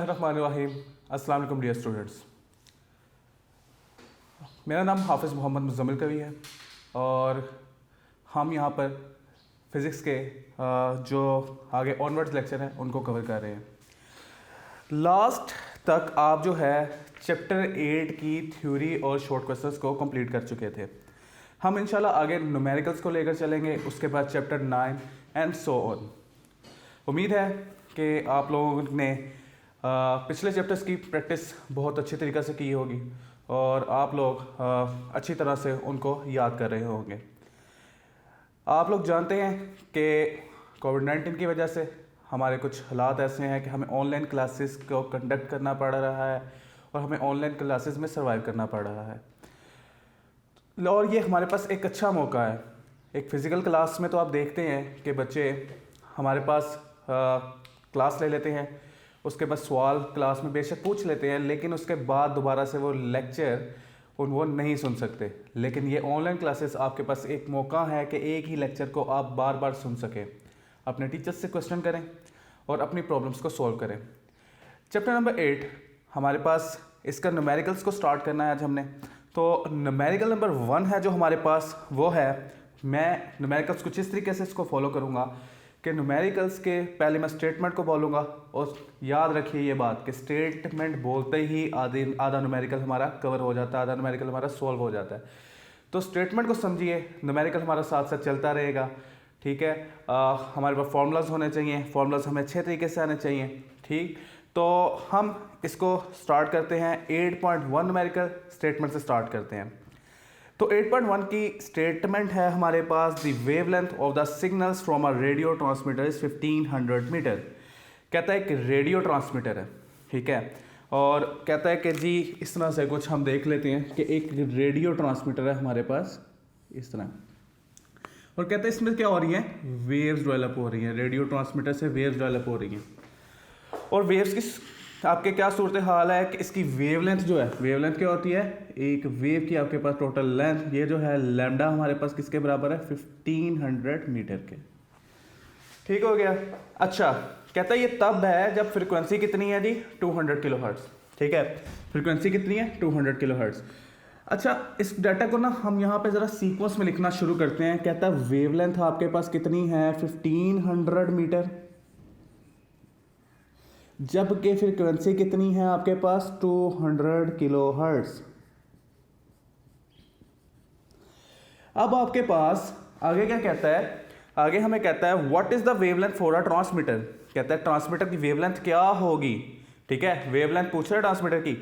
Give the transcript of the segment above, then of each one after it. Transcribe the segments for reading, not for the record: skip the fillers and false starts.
बिस्मिल्लाहिर्रहमानिर्रहीम। अस्सलाम वालेकुम डियर स्टूडेंट्स। मेरा नाम हाफिज़ मोहम्मद मुज़म्मिल कवी है और हम यहाँ पर फ़िज़िक्स के जो आगे ऑनवर्ड्स लेक्चर हैं उनको कवर कर रहे हैं। लास्ट तक आप जो है चैप्टर 8 की थ्योरी और शॉर्ट क्वेश्चंस को कंप्लीट कर चुके थे। हम इंशाल्लाह आगे न्यूमेरिकल्स को लेकर चलेंगे, उसके बाद चैप्टर 9 एंड सो ऑन। उम्मीद है कि आप लोगों ने पिछले चैप्टर्स की प्रैक्टिस बहुत अच्छी तरीक़े से की होगी और आप लोग अच्छी तरह से उनको याद कर रहे होंगे। आप लोग जानते हैं कि कोविड-19 की वजह से हमारे कुछ हालात ऐसे हैं कि हमें ऑनलाइन क्लासेस को कंडक्ट करना पड़ रहा है और हमें ऑनलाइन क्लासेस में सर्वाइव करना पड़ रहा है। और ये हमारे पास एक अच्छा मौका है। एक फ़िज़िकल क्लास में तो आप देखते हैं कि बच्चे हमारे पास क्लास ले लेते हैं, उसके बाद सवाल क्लास में बेशक पूछ लेते हैं, लेकिन उसके बाद दोबारा से वो लेक्चर वो नहीं सुन सकते। लेकिन ये ऑनलाइन क्लासेस आपके पास एक मौका है कि एक ही लेक्चर को आप बार बार सुन सकें, अपने टीचर्स से क्वेश्चन करें और अपनी प्रॉब्लम्स को सॉल्व करें। चैप्टर नंबर 8 हमारे पास, इसका न्यूमेरिकल्स को स्टार्ट करना है आज हमने। तो न्यूमेरिकल नंबर 1 है जो हमारे पास, वो है, मैं न्यूमेरिकल्स कुछ इस तरीके से इसको फॉलो करूँगा कि न्यूमेरिकल्स के पहले मैं स्टेटमेंट को बोलूँगा और याद रखिए ये बात कि स्टेटमेंट बोलते ही आधा न्यूमेरिकल हमारा कवर हो जाता है, आधा न्यूमेरिकल हमारा सॉल्व हो जाता है। तो स्टेटमेंट को समझिए, न्यूमेरिकल हमारा साथ साथ चलता रहेगा, ठीक है। हमारे पास फार्मूलाज होने चाहिए, फार्मूलाज हमें अच्छे तरीके से आने चाहिए, ठीक। तो हम इसको स्टार्ट करते हैं 8.1 न्यूमेरिकल स्टेटमेंट से स्टार्ट करते हैं। तो 8.1 की स्टेटमेंट है हमारे पास, the wavelength of the signals from a radio transmitter is 1500 metre. कहता है कि रेडियो ट्रांसमीटर है, ठीक है, और कहता है कि जी इस तरह से कुछ हम देख लेते हैं कि एक रेडियो ट्रांसमीटर है हमारे पास इस तरह, और कहता है इसमें क्या हो रही है, वेव्स डेवलप हो रही हैं, रेडियो ट्रांसमीटर से वेव्स डेवलप हो रही हैं। और वेव्स की आपके क्या सूरत हाल है कि इसकी वेवलेंथ जो है, वेवलेंथ क्या होती है, एक वेव की आपके पास टोटल लेंथ, ये जो है लैम्डा हमारे पास किसके बराबर है, 1500 मीटर के, ठीक हो गया। अच्छा, कहता है ये तब है जब फ्रीक्वेंसी कितनी है जी, 200 किलोहर्ट्ज़, ठीक है, फ्रीक्वेंसी कितनी है, 200 किलोहर्ट्ज़। अच्छा, इस डाटा को ना हम यहाँ पे ज़रा सीक्वेंस में लिखना शुरू करते हैं। कहता है वेवलेंथ आपके पास कितनी है, 1500 मीटर, जबकि फ्रीक्वेंसी कितनी है आपके पास, 200 किलोहर्ट्ज़। अब आपके पास आगे क्या कहता है, आगे हमें कहता है what is the wavelength for a transmitter. कहता है ट्रांसमीटर की वेवलेंथ क्या होगी, ठीक है, वेवलेंथ पूछ रहा है ट्रांसमीटर की।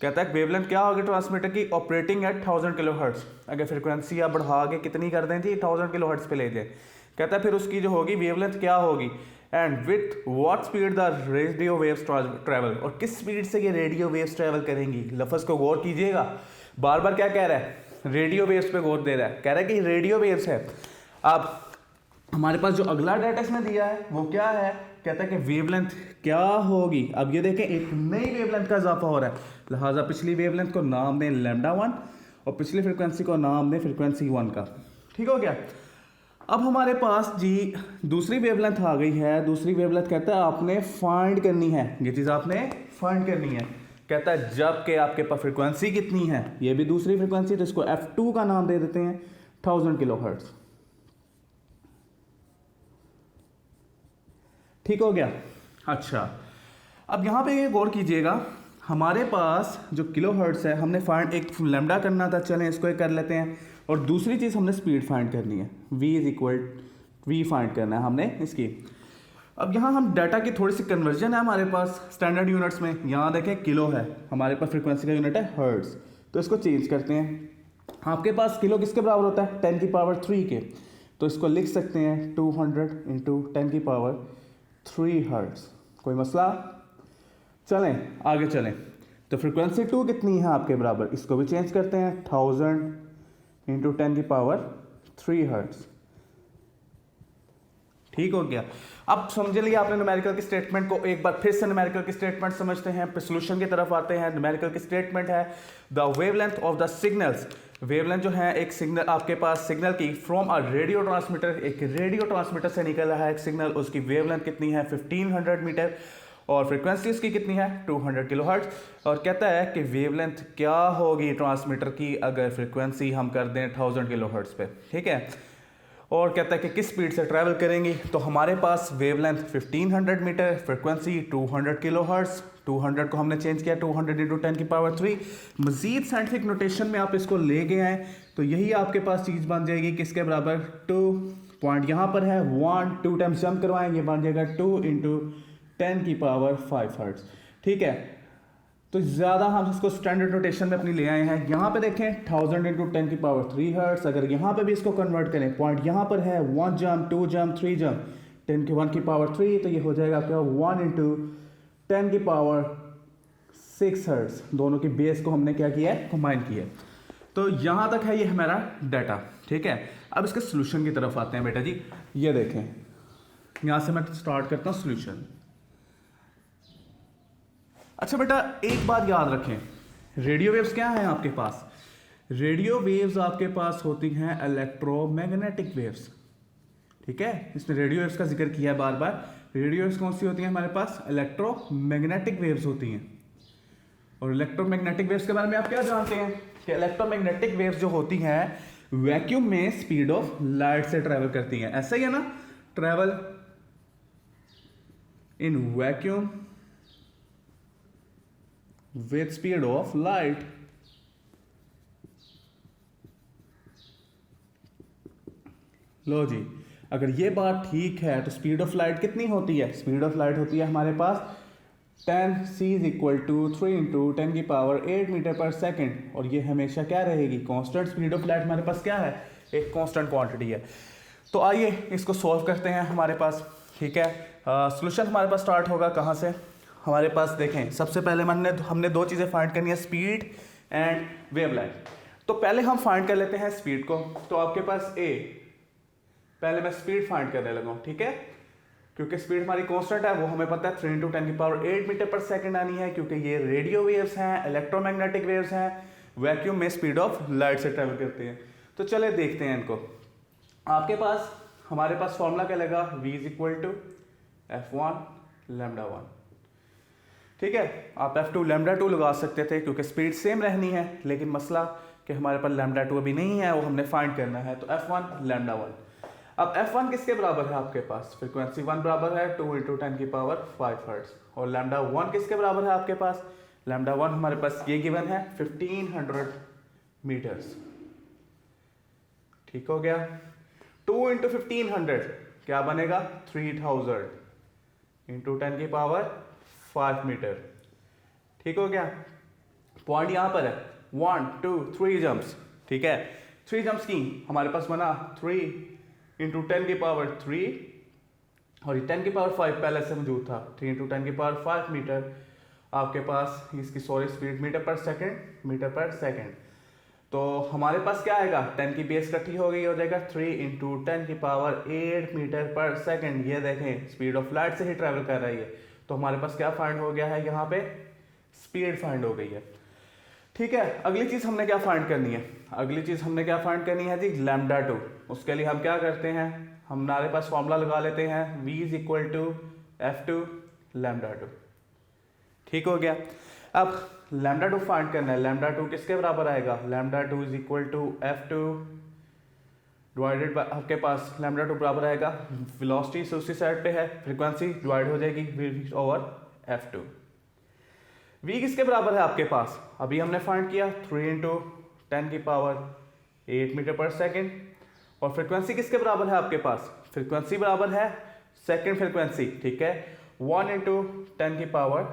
कहता है वेवलेंथ क्या होगी ट्रांसमीटर की, ऑपरेटिंग एट 1000 किलोहर्ट्ज़। अगर फ्रीक्वेंसी आप बढ़ा के कितनी कर दें जी, 1000 किलोहर्ट्ज़ पे ले जाए। कहता है फिर उसकी जो होगी वेवलेंथ क्या होगी, and with what speed the radio waves travel, और किस स्पीड से ये रेडियो वेव्स ट्रैवल करेंगी। लफ्ज़ को गौर कीजिएगा, बार बार क्या कह रहा है, रेडियो वेव्स पे गौर दे रहा है, कह रहा है कि रेडियो वेव्स है। अब हमारे पास जो अगला डाटा इसमें दिया है वो क्या है, कहता है कि वेवलेंथ क्या होगी। अब ये देखें एक नई वेवलेंथ का इजाफा हो रहा है, लिहाजा पिछली वेवलेंथ को नाम दें लैम्डा 1 और पिछली फ्रिक्वेंसी को नाम दें फ्रिक्वेंसी 1 का, ठीक हो गया। अब हमारे पास जी दूसरी वेवलेंथ आ गई है। दूसरी वेवलेंथ कहता है आपने फाइंड करनी है, ये चीज़ आपने फाइंड करनी है। कहता है जब कि आपके पास फ्रिक्वेंसी कितनी है, ये भी दूसरी फ्रिक्वेंसी, तो इसको F2 का नाम दे देते हैं, 1000 किलोहर्ट्ज़, ठीक हो गया। अच्छा, अब यहाँ पे ये गौर कीजिएगा, हमारे पास जो किलोहर्ट्ज़ है हमने फाइंड, एक लैम्डा करना था, चलें इसको एक कर लेते हैं, और दूसरी चीज़ हमने स्पीड फाइंड करनी है, v is equal v find करना है हमने इसकी। अब यहाँ हम डाटा की थोड़ी सी कन्वर्जन है हमारे पास स्टैंडर्ड यूनिट्स में, यहाँ देखें किलो है, हमारे पास फ्रीक्वेंसी का यूनिट है हर्ट्ज़, तो इसको चेंज करते हैं। आपके पास किलो किसके बराबर होता है, 10 की पावर 3 के, तो इसको लिख सकते हैं 200 इंटू 10 की पावर 3 हर्ट्ज़। कोई मसला, चलें आगे चलें। तो फ्रीक्वेंसी 2 कितनी है आपके बराबर, इसको भी चेंज करते हैं, 1000 इंटू 10 की पावर 3 हर्ट्ज़, ठीक हो गया। अब समझ लिया आपने न्यूमेरिकल की स्टेटमेंट को। एक बार फिर से न्यूमेरिकल की स्टेटमेंट समझते हैं, फिर सॉल्यूशन की तरफ आते हैं। न्यूमेरिकल की स्टेटमेंट है the wavelength of the signals, wavelength जो है एक सिग्नल, आपके पास सिग्नल की फ्रॉम अ रेडियो ट्रांसमीटर, एक रेडियो ट्रांसमीटर से निकल रहा है एक सिग्नल, उसकी वेवलेंथ कितनी है 1500 मीटर, और फ्रीक्वेंसी उसकी कितनी है 200 किलोहर्ट्ज़। और कहता है कि वेवलेंथ क्या होगी ट्रांसमीटर की अगर फ्रीक्वेंसी हम कर दें 1000 किलोहर्ट्ज़ पे, ठीक है। और कहता है कि किस स्पीड से ट्रैवल करेंगी, तो हमारे पास वेवलेंथ 1500 मीटर, फ्रीक्वेंसी 200 किलोहर्ट्ज़। 200 को हमने चेंज किया 200 इंटू 10 की पावर 3। मज़ीद साइंटिफिक नोटेशन में आप इसको ले गए हैं तो यही आपके पास चीज़ बन जाएगी किसके बराबर 2 पॉइंट यहाँ पर है 1, 2 टाइम्स जंप करवाएं, ये बन जाएगा 2 इंटू 10 की पावर 5 हर्ट्ज़, ठीक है। तो ज़्यादा हम इसको स्टैंडर्ड नोटेशन में अपनी ले आए हैं। यहाँ पे देखें 1000 इंटू 10 की पावर 3 हर्ट्ज़। अगर यहाँ पे भी इसको कन्वर्ट करें, पॉइंट यहाँ पर है 1 जंप 2 जंप 3 जंप 10 की 1 की पावर 3, तो ये हो जाएगा आपका 1 इंटू 10 की पावर 6 हर्ट्ज़। दोनों की बेस को हमने क्या किया है, कंबाइन किया है। तो यहाँ तक है ये हमारा डाटा, ठीक है। अब इसके सोल्यूशन की तरफ आते हैं बेटा जी। ये देखें, यहाँ से मैं स्टार्ट करता हूँ सोल्यूशन। अच्छा बेटा, एक बात याद रखें, रेडियो वेव्स क्या हैं आपके पास? रेडियो वेव्स आपके पास होती हैं इलेक्ट्रोमैग्नेटिक वेव्स, ठीक है। इसमें रेडियो वेव्स का जिक्र किया है बार बार। रेडियो वेव्स कौन सी होती हैं हमारे पास? इलेक्ट्रोमैग्नेटिक वेव्स होती हैं। और इलेक्ट्रोमैग्नेटिक वेव्स के बारे में आप क्या जानते हैं कि इलेक्ट्रोमैग्नेटिक वेव्स जो होती हैं वैक्यूम में स्पीड ऑफ लाइट से ट्रैवल करती हैं। ऐसा ही है ना, travel in vacuum with speed of light। लो जी, अगर ये बात ठीक है तो स्पीड ऑफ लाइट कितनी होती है? स्पीड ऑफ लाइट होती है हमारे पास 10 c is equal to 3 into 10 की पावर 8 मीटर पर सेकेंड। और ये हमेशा क्या रहेगी? कांस्टेंट स्पीड ऑफ लाइट हमारे पास क्या है? एक कांस्टेंट क्वांटिटी है। तो आइए इसको सॉल्व करते हैं हमारे पास, ठीक है। सॉल्यूशन हमारे पास स्टार्ट होगा कहाँ से? हमारे पास देखें, सबसे पहले हमने दो चीज़ें फाइंड करनी है, स्पीड एंड वेवलेंथ। तो पहले हम फाइंड कर लेते हैं स्पीड को। तो आपके पास पहले मैं स्पीड फाइंड करने लगा हूँ, ठीक है, क्योंकि स्पीड हमारी कांस्टेंट है, वो हमें पता है 3 इंटू 10 की पावर 8 मीटर पर सेकेंड आनी है, क्योंकि ये रेडियो वेव्स हैं, इलेक्ट्रोमैग्नेटिक वेव्स हैं, वैक्यूम में स्पीड ऑफ लाइट से ट्रेवल करते हैं। तो चले देखते हैं इनको। आपके पास हमारे पास फॉर्मूला क्या लगा? v is equal to f1 lambda 1, ठीक है। आप f2 लैम्डा 2 लगा सकते थे क्योंकि स्पीड सेम रहनी है, लेकिन मसला कि हमारे पास लैम्डा 2 अभी नहीं है, वो हमने फाइंड करना है। तो f1 लैम्डा 1। अब f1 किसके बराबर है आपके पास? फ्रीक्वेंसी 1 बराबर है 2 इंटू 10 की पावर 5 हर्ट्ज़। और लैम्डा 1 किसके बराबर है आपके पास? लैम्डा 1 हमारे पास ये गिवन है 1500 मीटर्स, ठीक हो गया। 2 इंटू 1500 क्या बनेगा? 3000 इंटू 10 की पावर 5 मीटर, ठीक हो गया। पॉइंट यहां पर है 1 2 3 जंप्स, ठीक है। 3 जंप्स की हमारे पास बना 3 इंटू 10 की पावर 3, और ये 10 की पावर 5 पहले से मौजूद था। 3 इंटू 10 की पावर 5 मीटर आपके पास इसकी स्पीड मीटर पर सेकेंड। तो हमारे पास क्या आएगा? 10 की बेस इकट्ठी हो गई, हो जाएगा 3 इंटू 10 की पावर 8 मीटर पर सेकेंड। ये देखें स्पीड ऑफ लाइट से ही ट्रैवल कर रही है। तो हमारे पास क्या फाइंड हो गया है? यहाँ पे स्पीड फाइंड हो गई है, ठीक है। अगली चीज हमने क्या फाइंड करनी है? अगली चीज हमने क्या फाइंड करनी है जी? लैम्डा 2। उसके लिए हम क्या करते हैं, हमारे पास फॉर्मूला लगा लेते हैं v is equal to f2 lambda 2, ठीक हो गया। अब लैम्डा 2 फाइंड करना है। लैम्डा 2 किसके बराबर आएगा? Lambda 2 is equal to f2 divided by, आपके पास लैम्डा 2 बराबर आएगा, वेलोसिटी से उसी साइड पे है, फ्रीक्वेंसी डिवाइड हो जाएगी v ओवर f2। v किसके बराबर है आपके पास? अभी हमने फाइंड किया 3 इंटू 10 की पावर 8 मीटर पर सेकेंड। और फ्रीक्वेंसी किसके बराबर है आपके पास? फ्रीक्वेंसी बराबर है सेकेंड फ्रीक्वेंसी, ठीक है, 1 इंटू 10 की पावर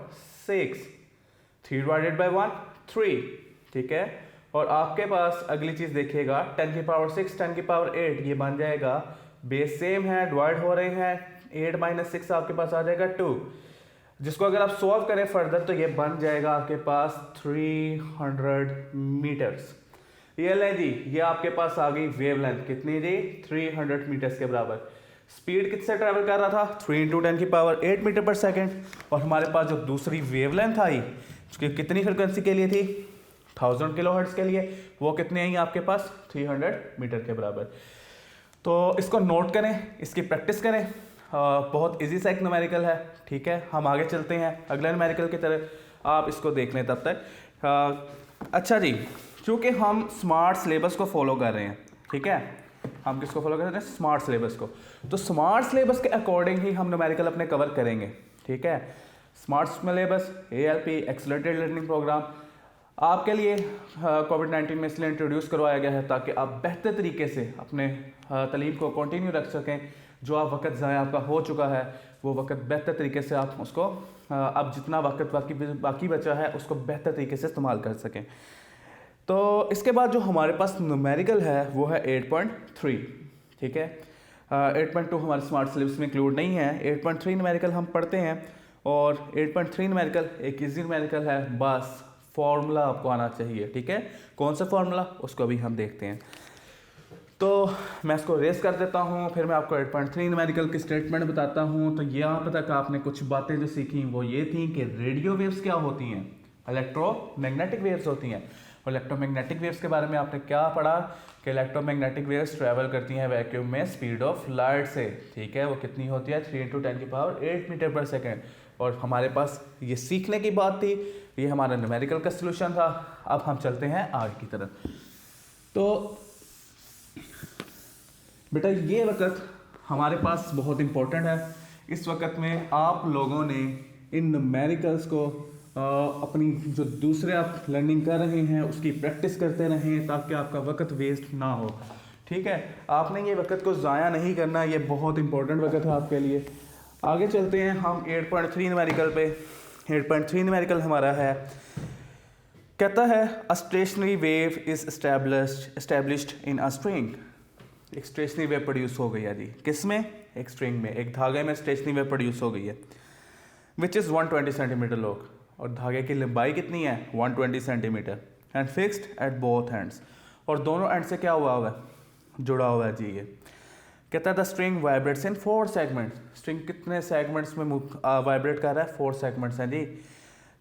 6, 3 डिवाइडेड बाई 1 3, ठीक है। और आपके पास अगली चीज देखिएगा 10 की पावर 6 10 की पावर 8, ये बन जाएगा, बेस सेम है, डिवाइड हो रहे हैं, 8 माइनस 6 आपके पास आ जाएगा 2, जिसको अगर आप सॉल्व करें फर्दर तो ये बन जाएगा आपके पास 300 मीटर्स। ये लें जी, ये आपके पास आ गई वेवलेंथ कितनी जी? 300 मीटर्स के बराबर। स्पीड किससे ट्रैवल कर रहा था? 3 इंटू 10 की पावर 8 मीटर पर सेकेंड। और हमारे पास जो दूसरी वेवलेंथ आई कितनी फ्रिक्वेंसी के लिए थी? 1000 किलोहर्ट्ज़ के लिए, वो कितने आई आपके पास? 300 मीटर के बराबर। तो इसको नोट करें, इसकी प्रैक्टिस करें। बहुत इजी सा एक न्यूमेरिकल है, ठीक है। हम आगे चलते हैं अगले न्यूमेरिकल की तरफ, आप इसको देख लें तब तक। अच्छा जी, चूँकि हम स्मार्ट सिलेबस को फॉलो कर रहे हैं, ठीक है, हम किसको फॉलो कर रहे हैं? स्मार्ट सिलेबस को। तो स्मार्ट सिलेबस के अकॉर्डिंग ही हम न्यूमेरिकल अपने कवर करेंगे, ठीक है। Smart syllabus ALP accelerated learning programme आपके लिए कोविड-19 में इसलिए इंट्रोड्यूस करवाया गया है ताकि आप बेहतर तरीके से अपने तालीम को कंटिन्यू रख सकें। जो आप वक्त ज़ाया आपका हो चुका है वो वक्त बेहतर तरीके से आप उसको अब जितना वक्त बाकी बचा है उसको बेहतर तरीके से इस्तेमाल कर सकें। तो इसके बाद जो हमारे पास न्यूमेरिकल है वो है 8.3, ठीक है। 8.2 हमारे स्मार्ट सिलेबस में इंक्लूड नहीं है। 8.3 न्यूमेरिकल हम पढ़ते हैं और 8.3 न्यूमेरिकल एक ईजी न्यूमेरिकल है, बस फॉर्मूला आपको आना चाहिए, ठीक है। कौन सा फॉर्मूला उसको भी हम देखते हैं। तो मैं इसको रेस कर देता हूँ, फिर मैं आपको 8.3 न्यूमेरिकल की स्टेटमेंट बताता हूँ। तो यहाँ तक आपने कुछ बातें जो सीखी वो ये थी कि रेडियो वेव्स क्या होती हैं, इलेक्ट्रोमैग्नेटिक वेव्स होती हैं। और इलेक्ट्रोमैग्नेटिक वेव्स के बारे में आपने क्या पढ़ा कि इलेक्ट्रोमैग्नेटिक वेव्स ट्रैवल करती हैं वैक्यूम में स्पीड ऑफ लाइट से, ठीक है। वो कितनी होती है? 3 × 10⁸ मीटर पर सेकेंड। और हमारे पास ये सीखने की बात थी, ये हमारा न्यूमेरिकल का सलूशन था। अब हम चलते हैं आगे की तरफ। तो बेटा ये वक्त हमारे पास बहुत इम्पोर्टेंट है। इस वक्त में आप लोगों ने इन न्यूमेरिकल्स को अपनी जो दूसरे आप लर्निंग कर रहे हैं उसकी प्रैक्टिस करते रहें ताकि आपका वक्त वेस्ट ना हो, ठीक है। आपने ये वक्त को ज़ाया नहीं करना, ये बहुत इंपॉर्टेंट वक्त है आपके लिए। आगे चलते हैं हम 8.3 न्यूमेरिकल पे। 8.3 न्यूमेरिकल हमारा है, कहता है a stationary wave is established in a string. एक स्टेशनरी वेव प्रोड्यूस हो गई है जी, किस में? एक स्ट्रिंग में, एक धागे में स्टेशनरी वेव प्रोड्यूस हो गई है विच इज़ 120 सेंटीमीटर लॉन्ग। और धागे की लंबाई कितनी है? 120 centimetre and fixed at both ends. और दोनों एंड से क्या हुआ है? जुड़ा हुआ है जी। ये कहता है the string vibrates in 4 segments. String कितने सेगमेंट्स में वाइब्रेट कर रहा है? 4 सेगमेंट्स हैं जी।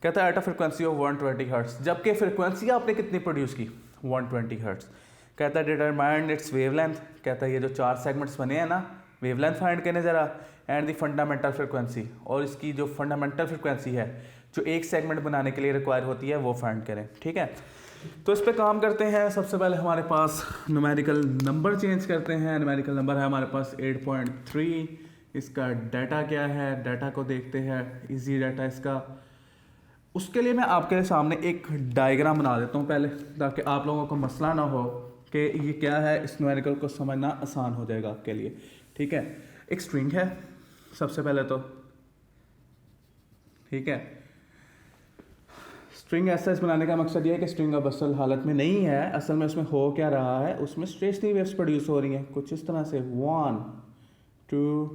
कहता है at a frequency of 120 hertz, जबकि फ्रिक्वेंसी आपने कितनी प्रोड्यूस की? 120 हर्ट्स। कहता है डिटरमाइन इट्स वेवलेंथ। कहता है ये जो 4 सेगमेंट्स बने हैं ना, वेवलेंथ फाइंड करने ज़रा, एंड द फंडामेंटल फ्रिक्वेंसी, और इसकी जो फंडामेंटल फ्रिक्वेंसी है जो एक सेगमेंट बनाने के लिए रिक्वायर होती है वो फाइंड करें, ठीक है। तो इस पे काम करते हैं। सबसे पहले हमारे पास न्यूमेरिकल नंबर चेंज करते हैं। न्यूमेरिकल नंबर है हमारे पास 8.3। इसका डाटा क्या है? डाटा को देखते हैं, इजी डाटा इसका। उसके लिए मैं आपके सामने एक डायग्राम बना देता हूँ पहले, ताकि आप लोगों को मसला ना हो कि ये क्या है। इस न्यूमेरिकल को समझना आसान हो जाएगा आपके लिए, ठीक है। एक स्ट्रिंग है सबसे पहले तो, ठीक है। स्ट्रिंग एस बनाने का मकसद ये है कि स्ट्रिंग अब असल हालत में नहीं है। असल में उसमें हो क्या रहा है? उसमें स्टेशनरी वेव्स प्रोड्यूस हो रही हैं कुछ इस तरह से 1 2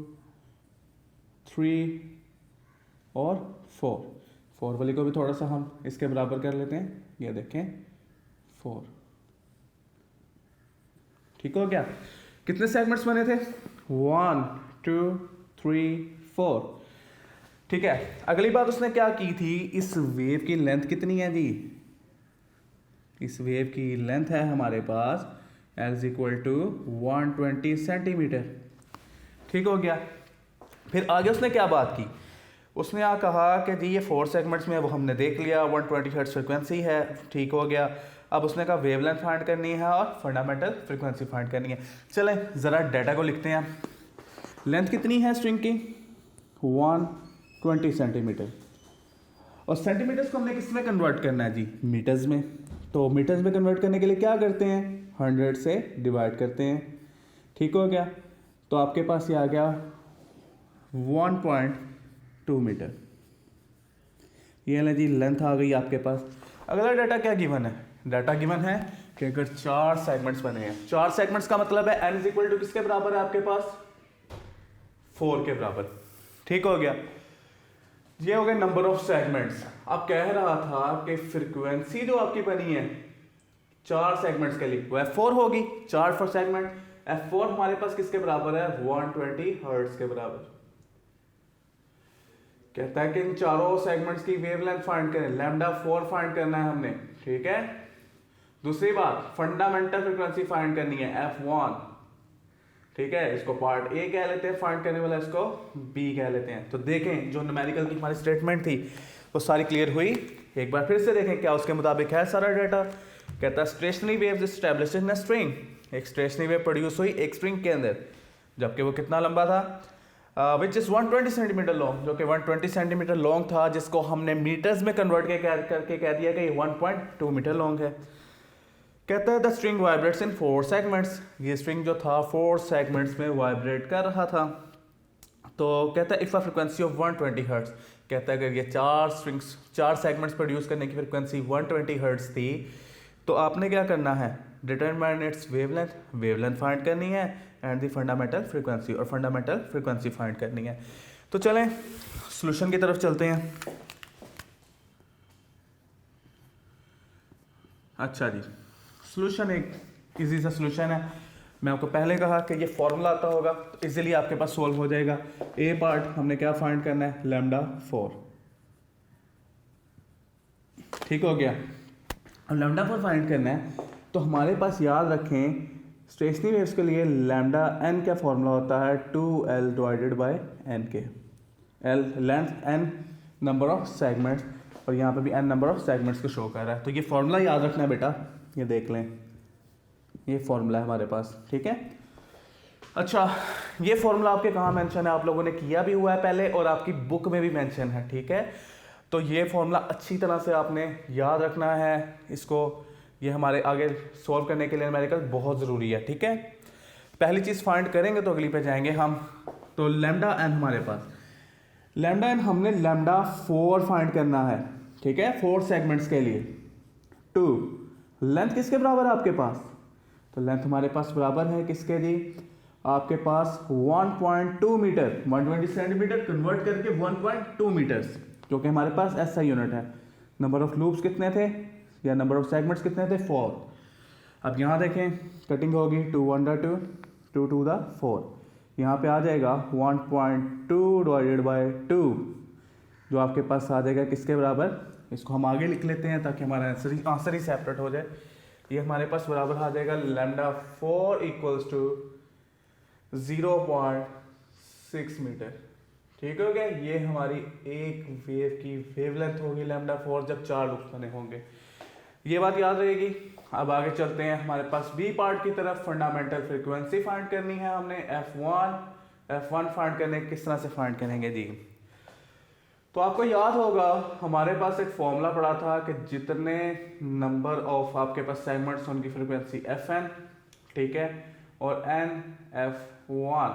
3 और 4 वाली को भी थोड़ा सा हम इसके बराबर कर लेते हैं। ये देखें 4, ठीक हो गया। कितने सेगमेंट्स बने थे? 1 2 3 4, ठीक है। अगली बात उसने क्या की थी? इस वेव की लेंथ कितनी है जी? इस वेव की लेंथ है हमारे पास L = 120 सेंटीमीटर, ठीक हो गया। फिर आगे उसने क्या बात की? उसने यहाँ कहा कि जी ये 4 सेगमेंट्स में, वो हमने देख लिया, 120 हर्ट्ज फ्रिक्वेंसी है, ठीक हो गया। अब उसने कहा वेवलेंथ फाइंड करनी है और फंडामेंटल फ्रिक्वेंसी फाइंड करनी है। चलें ज़रा डाटा को लिखते हैं। लेंथ कितनी है स्ट्रिंग की? 120 सेंटीमीटर। और सेंटीमीटर्स को हमने किस में कन्वर्ट करना है जी? मीटर्स में। तो मीटर्स में कन्वर्ट करने के लिए क्या करते हैं? 100 से डिवाइड करते हैं, ठीक हो गया। तो आपके पास ये आ गया 1.2 मीटर। ये ना जी लेंथ आ गई आपके पास। अगला डाटा क्या गिवन है? डाटा गिवन है कि अगर 4 सेगमेंट्स बने हैं, 4 सेगमेंट्स का मतलब है n = किसके बराबर है आपके पास? 4 के बराबर, ठीक हो गया। ये हो गया नंबर ऑफ सेगमेंट्स। अब कह रहा था कि फ्रीक्वेंसी जो आपकी बनी है 4 सेगमेंट्स के लिए वो f4 होगी। 4 फॉर सेगमेंट, f4 हमारे पास किसके बराबर है? 120 हर्ट्ज के बराबर। कहता है कि इन चारों सेगमेंट्स की वेवलेंथ फाइंड करें, λ4 फाइंड करना है हमने, ठीक है। दूसरी बात, फंडामेंटल फ्रीक्वेंसी फाइंड करनी है f1, ठीक है, इसको पार्ट ए कह लेते हैं, फाइंड करने वाला इसको बी कह लेते हैं। तो देखें जो न्यूमेरिकल की हमारी स्टेटमेंट थी वो सारी क्लियर हुई। एक बार फिर से देखें क्या उसके मुताबिक है सारा डाटा। कहता है stationery waves established in a string, एक स्टेशनरी वेव प्रोड्यूस हुई एक स्ट्रिंग के अंदर, जबकि वो कितना लंबा था, विच इज़ 120 सेंटीमीटर लॉन्ग, जो कि 120 सेंटीमीटर लॉन्ग था, जिसको हमने मीटर्स में कन्वर्ट करके कह दिया कि 1.2 मीटर लॉन्ग है। कहता है the string vibrates in 4 segments, ये स्ट्रिंग जो था 4 सेगमेंट्स में वाइब्रेट कर रहा था। तो कहता है if a frequency of 120 hertz, कहता है अगर ये 4 सेगमेंट्स प्रोड्यूस करने की फ्रिक्वेंसी 120 हर्ट्ज थी, तो आपने क्या करना है, डिटरमाइन इट्स वेवलेंथ फाइंड करनी है एंड द फंडामेंटल फ्रिक्वेंसी, और फंडामेंटल फ्रिक्वेंसी फाइंड करनी है। तो चलें सॉल्यूशन की तरफ चलते हैं। अच्छा जी, सॉल्यूशन एक इजी सा सॉल्यूशन है। मैं आपको पहले कहा कि ये फॉर्मूला आता होगा तो इजीली आपके पास सॉल्व हो जाएगा। ए पार्ट हमने क्या फाइंड करना है, लैम्डा 4, ठीक हो गया। अब लैम्डा 4 फाइंड करना है तो हमारे पास याद रखें स्टेशनरी वेव्स के लिए लैम्डा एन का फॉर्मूला होता है 2l डिवाइडेड बाय एन के, L length, N number of segments, और यहाँ पे भी एन नंबर ऑफ सेगमेंट्स को शो कर रहा है। तो ये फॉर्मूला याद रखना है बेटा, ये देख लें, ये फॉर्मूला है हमारे पास, ठीक है। अच्छा, ये फॉर्मूला आपके कहाँ मेंशन है, आप लोगों ने किया भी हुआ है पहले और आपकी बुक में भी मेंशन है, ठीक है। तो ये फॉर्मूला अच्छी तरह से आपने याद रखना है इसको, ये हमारे आगे सॉल्व करने के लिए न्यूमेरिकल बहुत ज़रूरी है, ठीक है। पहली चीज़ फाइंड करेंगे तो अगली पे जाएंगे हम। तो लैम्डा एन हमारे पास, लैम्डा एन हमने लैम्डा 4 फाइंड करना है, ठीक है, 4 सेगमेंट्स के लिए। 2 लेंथ किसके बराबर है आपके पास, तो लेंथ हमारे पास बराबर है किसके जी, आपके पास 1.2 मीटर, 120 सेंटीमीटर कन्वर्ट करके 1.2 मीटर्स, जो कि हमारे पास ऐसा यूनिट है। नंबर ऑफ लूप्स कितने थे या नंबर ऑफ सेगमेंट्स कितने थे, 4। अब यहाँ देखें कटिंग होगी 2 1 2 2 2 4, यहाँ पे आ जाएगा 1.2 डिवाइडेड बाय 2, जो आपके पास आ जाएगा किसके बराबर, इसको हम आगे लिख लेते हैं ताकि हमारा आंसर ही सेपरेट हो जाए। ये हमारे पास बराबर आ जाएगा लैम्डा 4 इक्वल्स टू 0.6 मीटर, ठीक हो गया। ये हमारी एक वेव की वेवलेंथ होगी लैम्डा 4 जब 4 लूप्स बने होंगे, ये बात याद रहेगी। अब आगे चलते हैं हमारे पास बी पार्ट की तरफ। फंडामेंटल फ्रीक्वेंसी फाइंड करनी है हमने, F1 फाइंड करने किस तरह से फाइंड करेंगे जी। तो आपको याद होगा हमारे पास एक फॉर्मूला पड़ा था कि जितने नंबर ऑफ आपके पास सेगमेंट्स उनकी फ्रीक्वेंसी Fn, ठीक है, और n F1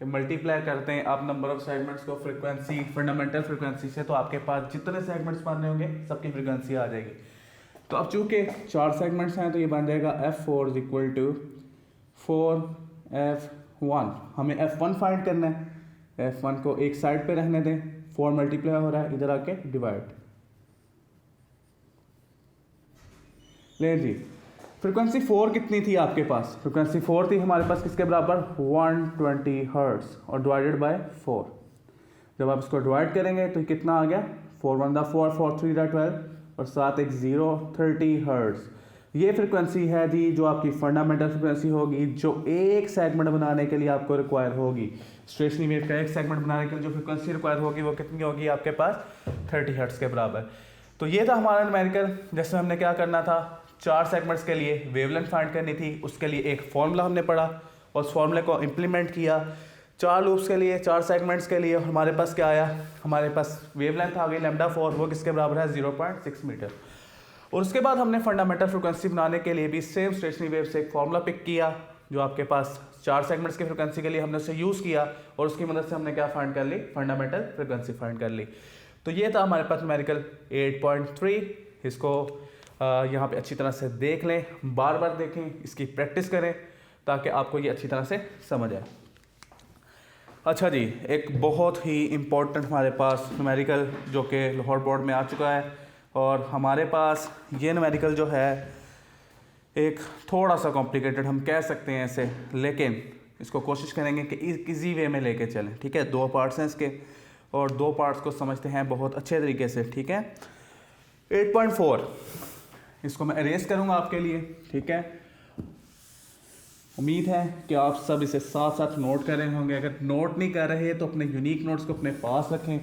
के मल्टीप्लाई करते हैं आप नंबर ऑफ सेगमेंट्स को फ्रीक्वेंसी फंडामेंटल फ्रीक्वेंसी से, तो आपके पास जितने सेगमेंट्स बन रहे होंगे सबकी फ्रीक्वेंसी आ जाएगी। तो अब चूंकि 4 सेगमेंट्स हैं तो ये बन जाएगा F4 is equal to 4F1। हमें F1 फाइंड करना है, F1 को एक साइड पे रहने दें, 4 मल्टीप्लाई हो रहा है, इधर आके डिवाइड ले जी। फ्रीक्वेंसी 4 कितनी थी आपके पास, फ्रीक्वेंसी 4 थी हमारे पास किसके बराबर, 120 हर्ट्ज, और डिवाइडेड बाय 4। जब आप इसको डिवाइड करेंगे तो कितना आ गया, 4 1 4 4 3 12, और साथ एक 0 30 हर्ट्ज। ये फ्रीक्वेंसी है जी जो आपकी फंडामेंटल फ्रीक्वेंसी होगी, जो एक सेगमेंट बनाने के लिए आपको रिक्वायर होगी। स्टेशनरी वेव का एक सेगमेंट बनाने के लिए जो फ्रीक्वेंसी रिक्वायर होगी वो कितनी होगी आपके पास, 30 हर्ट्ज के बराबर। तो ये था हमारा न्यूमेरिकल, जिसमें हमने क्या करना था, 4 सेगमेंट्स के लिए वेवलेंथ फाइंड करनी थी। उसके लिए एक फॉर्मूला हमने पढ़ा और उस फॉर्मूले को इम्प्लीमेंट किया 4 लूप्स के लिए, 4 सेगमेंट्स के लिए। हमारे पास क्या आया, हमारे पास वेवलेंथ आ गई लैम्डा 4, वो किसके बराबर है, 0.6 मीटर। और उसके बाद हमने फंडामेंटल फ्रिक्वेंसी बनाने के लिए भी सेम स्टेशनरी वेव से एक फॉर्मूला पिक किया, जो आपके पास 4 सेगमेंट्स की फ्रिक्वेंसी के लिए हमने उसे यूज़ किया, और उसकी मदद से हमने क्या फाइंड कर ली, फंडामेंटल फ्रिक्वेंसी फाइंड कर ली। तो ये था हमारे पास न्यूमेरिकल 8.3। इसको यहाँ पे अच्छी तरह से देख लें, बार बार देखें, इसकी प्रैक्टिस करें ताकि आपको ये अच्छी तरह से समझ आए। अच्छा जी, एक बहुत ही इम्पोर्टेंट हमारे पास न्यूमेरिकल जो कि लाहौर बोर्ड में आ चुका है, और हमारे पास ये न्यूमेरिकल जो है एक थोड़ा सा कॉम्प्लिकेटेड हम कह सकते हैं इसे, लेकिन इसको कोशिश करेंगे कि इजी वे में लेके चलें, ठीक है। 2 पार्ट्स हैं इसके और 2 पार्ट्स को समझते हैं बहुत अच्छे तरीके से, ठीक है। 8.4 इसको मैं अरेज करूँगा आपके लिए, ठीक है। उम्मीद है कि आप सब इसे साथ साथ नोट कर रहे होंगे। अगर नोट नहीं कर रहे तो अपने यूनिक नोट्स को अपने पास रखें,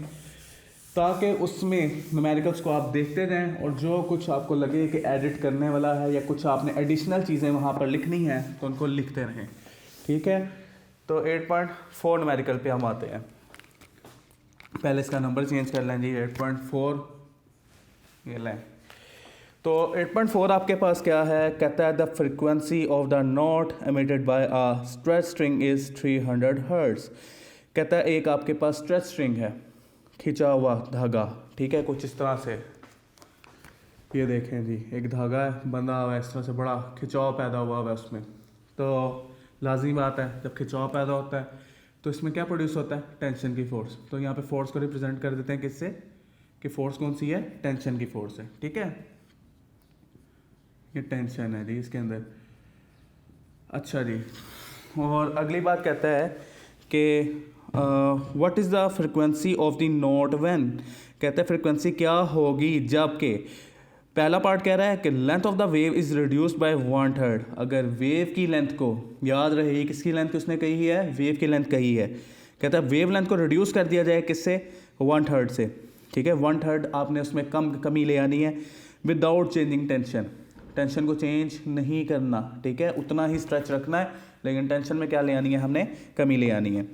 ताकि उसमें न्यूमेरिकल्स को आप देखते रहें और जो कुछ आपको लगे कि एडिट करने वाला है या कुछ आपने एडिशनल चीज़ें वहाँ पर लिखनी हैं तो उनको लिखते रहें। ठीक है, तो 8.4 न्यूमेरिकल पे हम आते हैं। पहले इसका नंबर चेंज कर लें जी, 8.4 ये लें। तो 8.4 आपके पास क्या है, कहता है the frequency of the note emitted by a stretch string is 300 hertz. कहता है एक आपके पास स्ट्रेच स्ट्रिंग है, खिंचा हुआ धागा, ठीक है, कुछ इस तरह से, ये देखें जी, एक धागा है बंधा हुआ है इस तरह से, बड़ा खिंचाव पैदा हुआ है उसमें। तो लाजमी बात है जब खिंचाव पैदा होता है तो इसमें क्या प्रोड्यूस होता है, टेंशन की फोर्स। तो यहाँ पे फोर्स को रिप्रेजेंट कर देते हैं किससे, कि फोर्स कौन सी है, टेंशन की फोर्स है। ठीक है, ये टेंशन है जी इसके अंदर। अच्छा जी, और अगली बात कहता है कि what is the frequency of the note when. कहता है फ्रिक्वेंसी क्या होगी जबकि, पहला पार्ट कह रहा है कि length of the wave is reduced by 1/3। अगर वेव की लेंथ को, याद रहे किसकी लेंथ उसने कही है, वेव की लेंथ कही है। कहता है वेव लेंथ को रिड्यूस कर दिया जाए किससे, 1/3 से। ठीक है, 1/3 आपने उसमें कमी ले आनी है विदाउट चेंजिंग टेंशन। टेंशन को चेंज नहीं करना, ठीक है, उतना ही स्ट्रेच रखना है, लेकिन टेंशन में क्या ले आनी है, हमने कमी ले आनी है।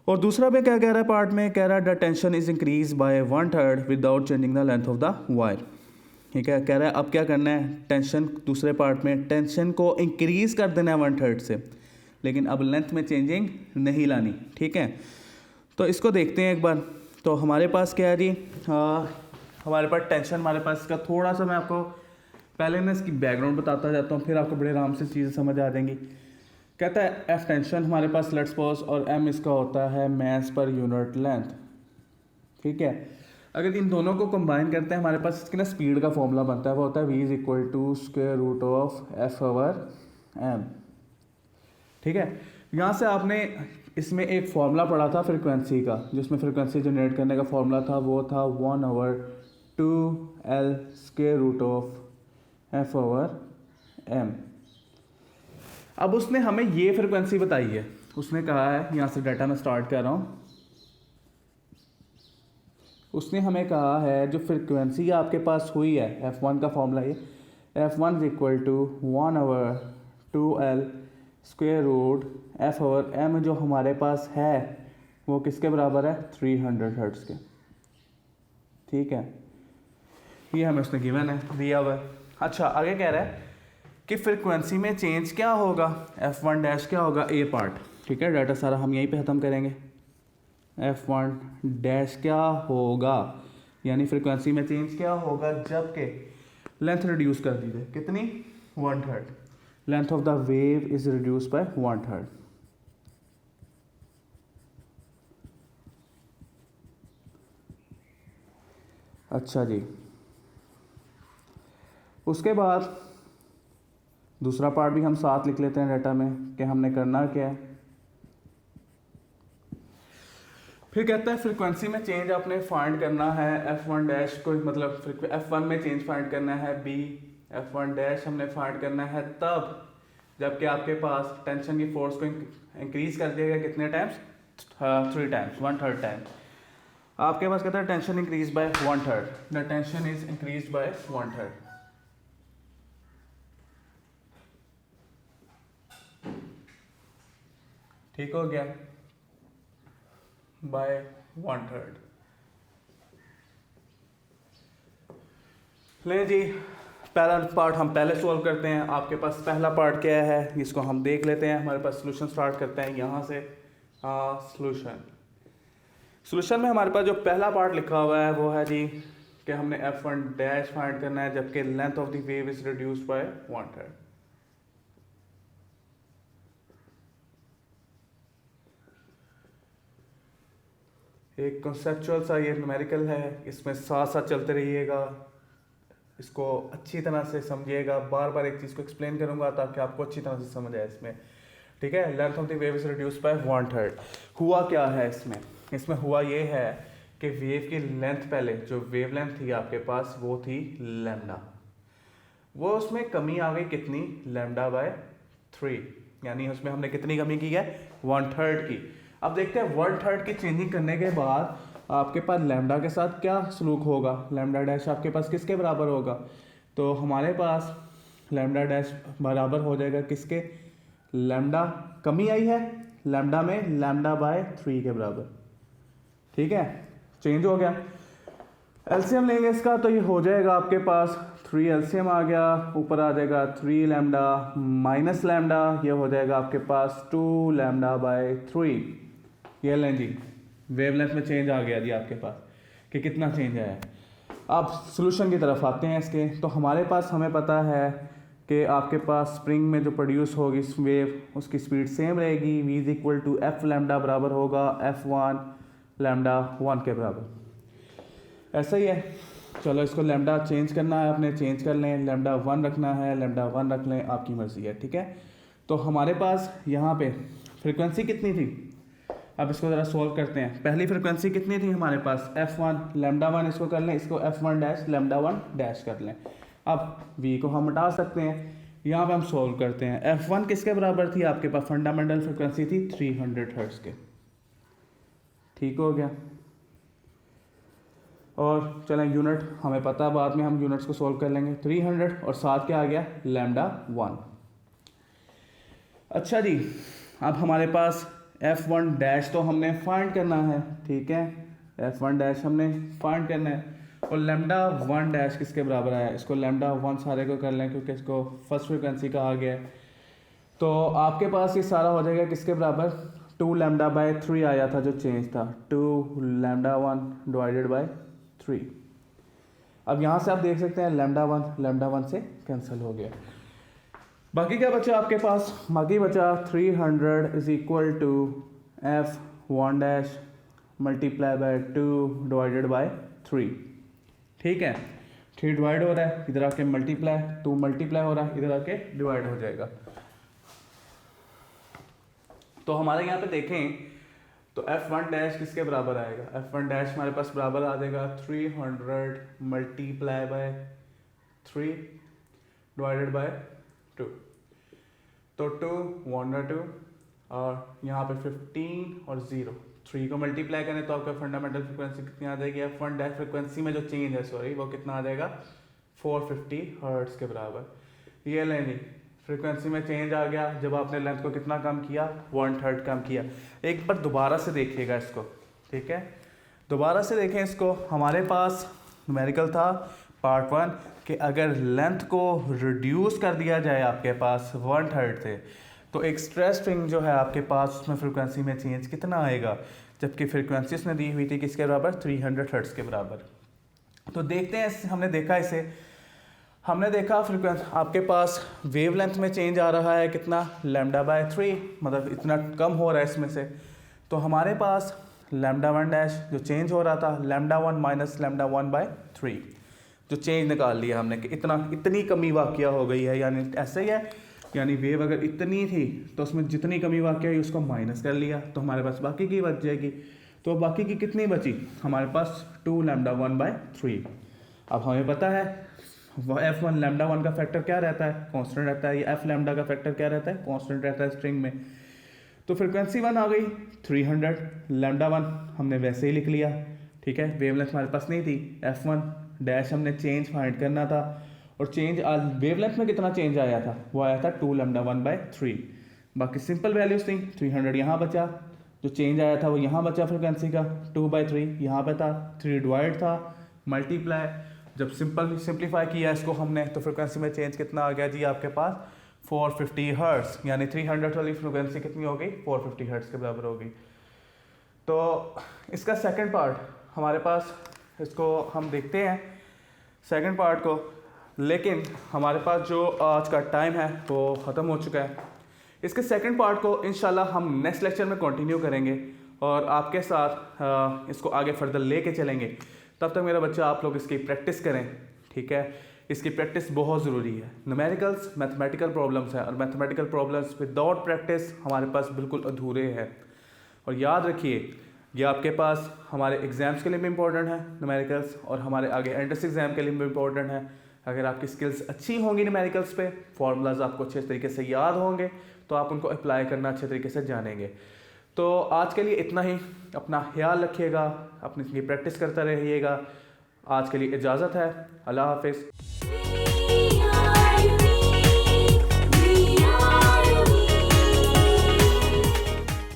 और दूसरा में क्या कह रहा है पार्ट में, कह रहा है the tension is increase by 1/3 without changing the length of the wire. ठीक है, कह रहा है अब क्या करना है, टेंशन, दूसरे पार्ट में टेंशन को इंक्रीज कर देना है 1/3 से, लेकिन अब लेंथ में चेंजिंग नहीं लानी। ठीक है, तो इसको देखते हैं एक बार। तो हमारे पास क्या है जी, हमारे पास टेंशन, हमारे पास इसका थोड़ा सा मैं आपको पहले ना इसकी बैकग्राउंड बताता जाता हूँ, फिर आपको बड़े आराम से चीज़ें समझ आ जाएंगी। कहता है एफ टेंशन हमारे पास लेट्स सपोज, और एम इसका होता है मास पर यूनिट लेंथ। ठीक है, अगर इन दोनों को कंबाइन करते हैं हमारे पास इसकी ना स्पीड का फॉर्मूला बनता है, वो होता है v is equal to square root of F over M. ठीक है, यहाँ से आपने इसमें एक फॉर्मूला पढ़ा था फ्रिक्वेंसी का, जिसमें फ्रिक्वेंसी जनरेट करने का फॉर्मूला था, वो था 1/2L square root of F over M. अब उसने हमें ये फ्रिक्वेंसी बताई है, उसने कहा है, यहाँ से डाटा मैं स्टार्ट कर रहा हूँ, उसने हमें कहा है जो फ्रिक्वेंसी आपके पास हुई है, F1 का फॉर्मूला ये, F1 is equal to 1/2L square root F over M, जो हमारे पास है वो किसके बराबर है, 300 हर्ट्ज के। ठीक है, ये हमें उसने गिवन है, दिया हुआ है। अच्छा, आगे कह रहा है कि फ्रिक्वेंसी में चेंज क्या होगा, F1 डैश क्या होगा, ए पार्ट। ठीक है, डाटा सारा हम यहीं पे ख़त्म करेंगे। F1 डैश क्या होगा, यानी फ्रिक्वेंसी में चेंज क्या होगा जबकि लेंथ रिड्यूस कर दी जाए, कितनी, 1/3। Length of the wave is reduce by 1/3। अच्छा जी, उसके बाद दूसरा पार्ट भी हम साथ लिख लेते हैं डाटा में कि हमने करना क्या है। फिर कहता है फ्रिक्वेंसी में चेंज आपने फाइंड करना है, F1 डैश को, मतलब F1 में चेंज फाइंड करना है B, F1 डैश हमने फाइंड करना है तब जबकि आपके पास टेंशन की फोर्स को इंक्रीज कर दिया गया कितने टाइम्स, 3 टाइम्स, 1/3 टाइम। आपके पास कहता है tension increase by 1/3, the tension is increase by 1/3। ठीक हो गया, बाय 1/3। ले जी, पहला पार्ट हम पहले सॉल्व करते हैं। आपके पास पहला पार्ट क्या है, इसको हम देख लेते हैं। हमारे पास सॉल्यूशन स्टार्ट करते हैं यहाँ से। सॉल्यूशन में हमारे पास जो पहला पार्ट लिखा हुआ है वो है जी कि हमने F1 डैश फाइंड करना है जबकि length of the wave is reduced by 1/3। एक कॉन्सेप्चुअल सा ये न्यूमेरिकल है, इसमें साथ साथ चलते रहिएगा, इसको अच्छी तरह से समझिएगा। बार बार एक चीज़ को एक्सप्लेन करूंगा ताकि आपको अच्छी तरह से समझ आए इसमें। ठीक है, length of the wave is reduced by 1/3। हुआ क्या है इसमें, इसमें हुआ ये है कि वेव की लेंथ, पहले जो वेव लेंथ थी आपके पास वो थी लैम्डा, वो उसमें कमी आ गई कितनी, लैम्डा बाय 3, यानी उसमें हमने कितनी कमी की है, 1/3 की। अब देखते हैं 1/3 की चेंजिंग करने के बाद आपके पास लैम्डा के साथ क्या सलूक होगा, लैम्डा डैश आपके पास किसके बराबर होगा, तो हमारे पास लैम्डा डैश बराबर हो जाएगा किसके, लैम्डा कमी आई है लैम्डा में, λ/3 के बराबर। ठीक है, चेंज हो गया। एलसीएम लेंगे इसका तो ये हो जाएगा आपके पास 3 एलसीएम आ गया, ऊपर आ जाएगा 3 लैम्डा माइनस लैम्डा, ये हो जाएगा आपके पास 2 λ/3। ये लें जी, वेवलेंथ में चेंज आ गया जी आपके पास कि कितना चेंज आया है। अब सोल्यूशन की तरफ आते हैं इसके। तो हमारे पास हमें पता है कि आपके पास स्प्रिंग में जो प्रोड्यूस होगी वेव उसकी स्पीड सेम रहेगी, v = f लैम्डा बराबर होगा f1 λ1 के बराबर। ऐसा ही है, चलो इसको लैम्डा चेंज करना है आपने, चेंज कर लें, λ1 रखना है, λ1 रख लें, आपकी मर्ज़ी है। ठीक है, तो हमारे पास यहाँ पे फ्रिक्वेंसी कितनी थी, अब इसको ज़रा सोल्व करते हैं। पहली फ्रिक्वेंसी कितनी थी हमारे पास, f1 λ1, इसको कर लें, इसको f1 डैश λ1 डैश कर लें। अब v को हम हटा सकते हैं, यहाँ पे हम सोल्व करते हैं। f1 किसके बराबर थी आपके पास, फंडामेंटल फ्रिक्वेंसी थी 300 हर्ट्ज़ के। ठीक हो गया, और चलें यूनिट हमें पता है, बाद में हम यूनिट्स को सोल्व कर लेंगे। 300 और साथ क्या आ गया, λ1। अच्छा जी, अब हमारे पास f1 डैश तो हमने फाइंड करना है। ठीक है, f1 डैश हमने फाइंड करना है, और λ1 डैश किसके बराबर आया, इसको λ1 सारे को कर लें क्योंकि इसको फर्स्ट फ्रिक्वेंसी का आ गया है। तो आपके पास ये सारा हो जाएगा किसके बराबर, 2 λ/3 आया था जो चेंज था, 2 λ1 डिवाइडेड बाय 3। अब यहाँ से आप देख सकते हैं λ1 से कैंसिल हो गया। बाकी क्या बचा आपके पास, बाकी बचा 300 = f1 dash multiply by 2 divided by 3। ठीक है, 3 डिवाइड हो रहा है, इधर आके मल्टीप्लाई, 2 मल्टीप्लाई हो रहा है, इधर आके डिवाइड हो जाएगा। तो हमारे यहाँ पे देखें तो f1 डैश किसके बराबर आएगा, f1 डैश हमारे पास बराबर आ जाएगा 300 मल्टीप्लाई बाय 3 डिवाइडेड बाय 2। तो 2 1 2, और यहाँ पे 15 और 0, 3 को मल्टीप्लाई करें तो आपका फंडामेंटल फ्रिक्वेंसी कितनी आ जाएगी, f1 डैश फ्रिक्वेंसी में जो चेंज है सॉरी वो कितना आ जाएगा, 450 हर्ट्ज़ के बराबर। ये लें जी, फ्रिक्वेंसी में चेंज आ गया जब आपने लेंथ को कितना कम किया, 1/3 कम किया। एक बार दोबारा से देखिएगा इसको। ठीक है, दोबारा से देखें इसको। हमारे पास न्यूमेरिकल था पार्ट 1 कि अगर लेंथ को रिड्यूस कर दिया जाए आपके पास 1/3 से, तो एक स्ट्रेस स्ट्रिंग जो है आपके पास उसमें फ्रिक्वेंसी में चेंज कितना आएगा, जबकि फ्रिक्वेंसी उसने दी हुई थी किसके बराबर, 300 हर्ट्ज़ के बराबर। तो देखते हैं, हमने देखा इसे, हमने देखा फ्रिक्वेंसी आपके पास वेवलेंथ में चेंज आ रहा है कितना, λ/3, मतलब इतना कम हो रहा है इसमें से। तो हमारे पास λ1 डैश जो चेंज हो रहा था, λ1 माइनस λ1/3 जो चेंज निकाल लिया हमने कि इतनी कमी वाक़या हो गई है, यानी ऐसे ही है, यानी वेव अगर इतनी थी तो उसमें जितनी कमी वाक़या हुई उसको माइनस कर लिया, तो हमारे पास बाकी की बच जाएगी। तो बाकी की कितनी बची, हमारे पास 2 λ1/3। अब हमें पता है f1 λ1 का फैक्टर क्या रहता है, कांस्टेंट रहता है, या f लैम्डा का फैक्टर क्या रहता है, कांस्टेंट रहता है स्ट्रिंग में। तो फ्रिक्वेंसी 1 आ गई 300, λ1 हमने वैसे ही लिख लिया। ठीक है, वेवलेंथ हमारे पास नहीं थी, f1 डैश हमने चेंज फाइंड करना था, और चेंज वेवलेंथ में कितना चेंज आया था, वो आया था 2 λ1/3। बाकी सिंपल वैल्यूज थी, 300 यहाँ बचा, जो चेंज आया था वो यहाँ बचा फ्रिक्वेंसी का, 2/3 यहाँ पे था, 3 डिवाइड था, मल्टीप्लाई, जब सिंप्लीफाई किया इसको हमने तो फ्रिक्वेंसी में चेंज कितना आ गया जी आपके पास, 450 हर्ट्ज़, यानी 300 वाली फ्रिक्वेंसी कितनी हो गई, 450 हर्ट्ज़ के बराबर होगी। तो इसका सेकंड पार्ट हमारे पास, इसको हम देखते हैं सेकंड पार्ट को, लेकिन हमारे पास जो आज का टाइम है वो ख़त्म हो चुका है। इसके सेकंड पार्ट को इंशाल्लाह हम नेक्स्ट लेक्चर में कंटिन्यू करेंगे और आपके साथ इसको आगे फर्दर लेके चलेंगे। तब तक मेरा बच्चा आप लोग इसकी प्रैक्टिस करें। ठीक है, इसकी प्रैक्टिस बहुत ज़रूरी है। न्यूमेरिकल्स मैथमेटिकल प्रॉब्लम्स हैं, और मैथमेटिकल प्रॉब्लम्स विदाउट प्रैक्टिस हमारे पास बिल्कुल अधूरे हैं। और याद रखिए, ये आपके पास हमारे एग्ज़ाम्स के लिए भी इम्पोर्टेंट है न्यूमेरिकल्स, और हमारे आगे एंट्रेंस एग्ज़ाम के लिए भी इम्पोर्टेंट है। अगर आपकी स्किल्स अच्छी होंगी न्यूमेरिकल्स पे, फार्मूलाज आपको अच्छे तरीके से याद होंगे, तो आप उनको अप्लाई करना अच्छे तरीके से जानेंगे। तो आज के लिए इतना ही। अपना ख्याल रखिएगा, अपनी प्रैक्टिस करते रहिएगा। आज के लिए इजाज़त है। अल्लाह हाफिज़।